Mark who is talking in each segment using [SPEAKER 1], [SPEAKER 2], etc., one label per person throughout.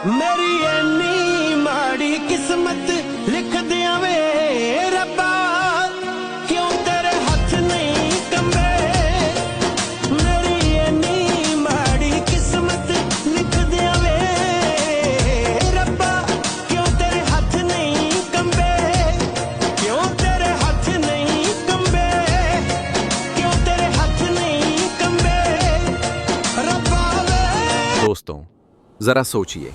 [SPEAKER 1] मेरी एनी माड़ी किस्मत लिख दिया वे रब्बा, क्यों तेरे हाथ नहीं कंबे। मेरी एनी माड़ी किस्मत लिख दिया वे रब्बा, क्यों तेरे हाथ नहीं कंबे। क्यों तेरे हाथ नहीं कंबे, क्यों तेरे हाथ नहीं कंबे रब्बा वे।
[SPEAKER 2] दोस्तों जरा सोचिए,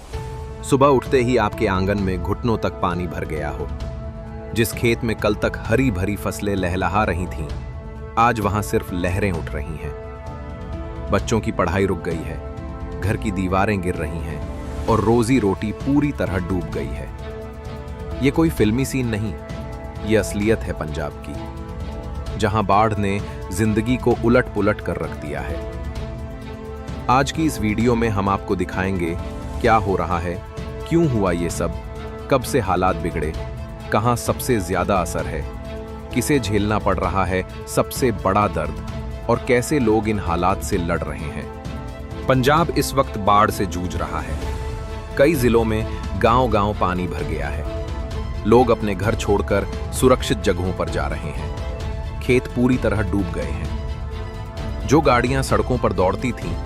[SPEAKER 2] सुबह उठते ही आपके आंगन में घुटनों तक पानी भर गया हो। जिस खेत में कल तक हरी भरी फसलें लहलहा रही थीं, आज वहां सिर्फ लहरें उठ रही हैं। बच्चों की पढ़ाई रुक गई है, घर की दीवारें गिर रही हैं और रोजी रोटी पूरी तरह डूब गई है। ये कोई फिल्मी सीन नहीं, ये असलियत है पंजाब की, जहां बाढ़ ने जिंदगी को उलट पुलट कर रख दिया है। आज की इस वीडियो में हम आपको दिखाएंगे क्या हो रहा है, क्यों हुआ ये सब, कब से हालात बिगड़े, कहां सबसे ज्यादा असर है, किसे झेलना पड़ रहा है सबसे बड़ा दर्द और कैसे लोग इन हालात से लड़ रहे हैं। पंजाब इस वक्त बाढ़ से जूझ रहा है। कई जिलों में गांव-गांव पानी भर गया है। लोग अपने घर छोड़कर सुरक्षित जगहों पर जा रहे हैं। खेत पूरी तरह डूब गए हैं। जो गाड़ियां सड़कों पर दौड़ती थीं,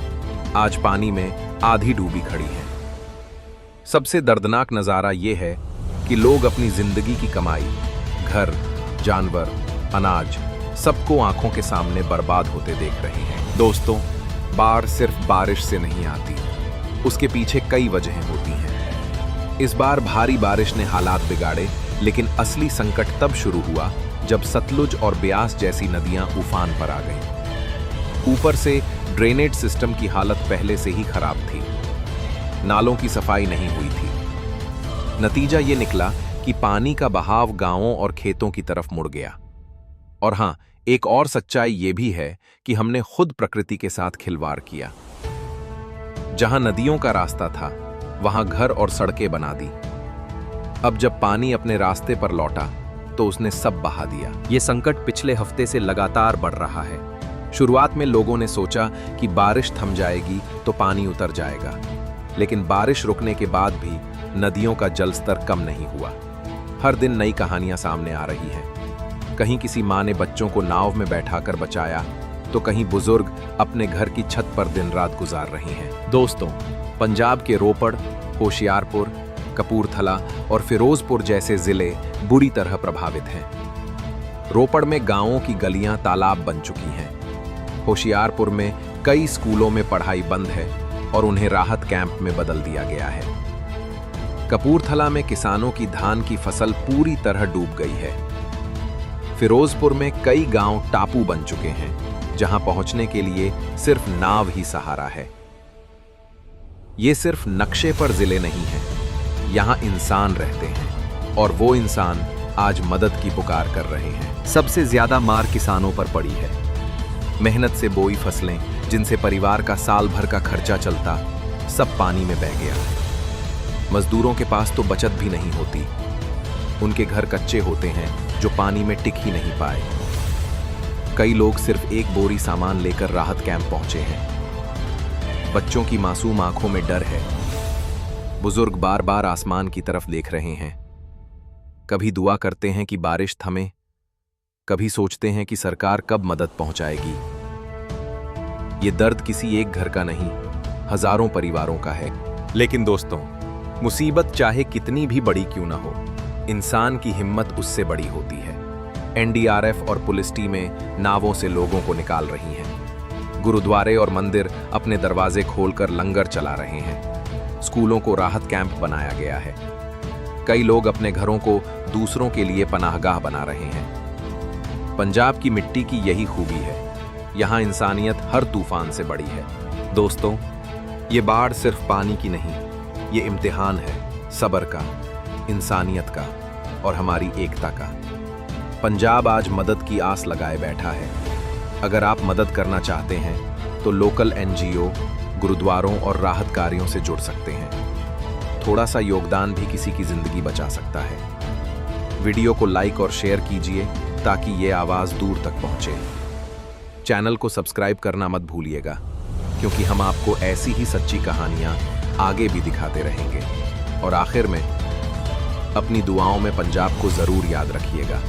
[SPEAKER 2] आज पानी में आधी डूबी खड़ी है। सबसे दर्दनाक नजारा यह है कि लोग अपनी जिंदगी की कमाई, घर, जानवर, अनाज सबको आंखों के सामने बर्बाद होते देख रहे हैं। दोस्तों, बाढ़ सिर्फ बारिश से नहीं आती, उसके पीछे कई वजहें होती हैं। इस बार भारी बारिश ने हालात बिगाड़े, लेकिन असली संकट तब शुरू हुआ जब सतलुज और ब्यास जैसी नदियां उफान पर आ गईं। ऊपर से ड्रेनेज सिस्टम की हालत पहले से ही खराब थी। नालों की सफाई नहीं हुई थी। नतीजा ये निकला कि पानी का बहाव गांवों और खेतों की तरफ मुड़ गया। और हां, एक और सच्चाई ये भी है कि हमने खुद प्रकृति के साथ खिलवाड़ किया। जहां नदियों का रास्ता था, वहां घर और सड़कें बना दी। अब जब पानी अपने रास्ते पर लौटा, तो उसने सब बहा दिया। ये संकट पिछले हफ्ते से लगातार बढ़ रहा है। शुरुआत में लोगों ने सोचा कि बारिश थम जाएगी तो पानी उतर जाएगा, लेकिन बारिश रुकने के बाद भी नदियों का जलस्तर कम नहीं हुआ। हर दिन नई कहानियां सामने आ रही हैं। कहीं किसी मां ने बच्चों को नाव में बैठाकर बचाया, तो कहीं बुजुर्ग अपने घर की छत पर दिन रात गुजार रहे हैं। दोस्तों, पंजाब के रोपड़, होशियारपुर, कपूरथला और फिरोजपुर जैसे जिले बुरी तरह प्रभावित हैं। रोपड़ में गांवों की गलियां तालाब बन चुकी हैं। होशियारपुर में कई स्कूलों में पढ़ाई बंद है और उन्हें राहत कैंप में बदल दिया गया है। कपूरथला में किसानों की धान की फसल पूरी तरह डूब गई है। फिरोजपुर में कई गांव टापू बन चुके हैं, जहां पहुंचने के लिए सिर्फ नाव ही सहारा है। ये सिर्फ नक्शे पर जिले नहीं हैं, यहां इंसान रहते हैं और वो इंसान आज मदद की पुकार कर रहे हैं। सबसे ज्यादा मार किसानों पर पड़ी है। मेहनत से बोई फसलें, जिनसे परिवार का साल भर का खर्चा चलता, सब पानी में बह गया। मजदूरों के पास तो बचत भी नहीं होती। उनके घर कच्चे होते हैं जो पानी में टिक ही नहीं पाए। कई लोग सिर्फ एक बोरी सामान लेकर राहत कैंप पहुंचे हैं। बच्चों की मासूम आंखों में डर है। बुजुर्ग बार बार आसमान की तरफ देख रहे हैं। कभी दुआ करते हैं कि बारिश थमे, कभी सोचते हैं कि सरकार कब मदद पहुंचाएगी। ये दर्द किसी एक घर का नहीं, हजारों परिवारों का है। लेकिन दोस्तों, मुसीबत चाहे कितनी भी बड़ी क्यों ना हो, इंसान की हिम्मत उससे बड़ी होती है। एनडीआरएफ और पुलिस टीमें नावों से लोगों को निकाल रही हैं। गुरुद्वारे और मंदिर अपने दरवाजे खोलकर लंगर चला रहे हैं। स्कूलों को राहत कैंप बनाया गया है। कई लोग अपने घरों को दूसरों के लिए पनाहगाह बना रहे हैं। पंजाब की मिट्टी की यही खूबी है, यहां इंसानियत हर तूफान से बड़ी है। दोस्तों, ये बाढ़ सिर्फ पानी की नहीं, ये इम्तिहान है सब्र का, इंसानियत का और हमारी एकता का। पंजाब आज मदद की आस लगाए बैठा है। अगर आप मदद करना चाहते हैं तो लोकल एनजीओ, गुरुद्वारों और राहत कार्यों से जुड़ सकते हैं। थोड़ा सा योगदान भी किसी की जिंदगी बचा सकता है। वीडियो को लाइक और शेयर कीजिए ताकि ये आवाज़ दूर तक पहुंचे। चैनल को सब्सक्राइब करना मत भूलिएगा, क्योंकि हम आपको ऐसी ही सच्ची कहानियां आगे भी दिखाते रहेंगे। और आखिर में अपनी दुआओं में पंजाब को जरूर याद रखिएगा।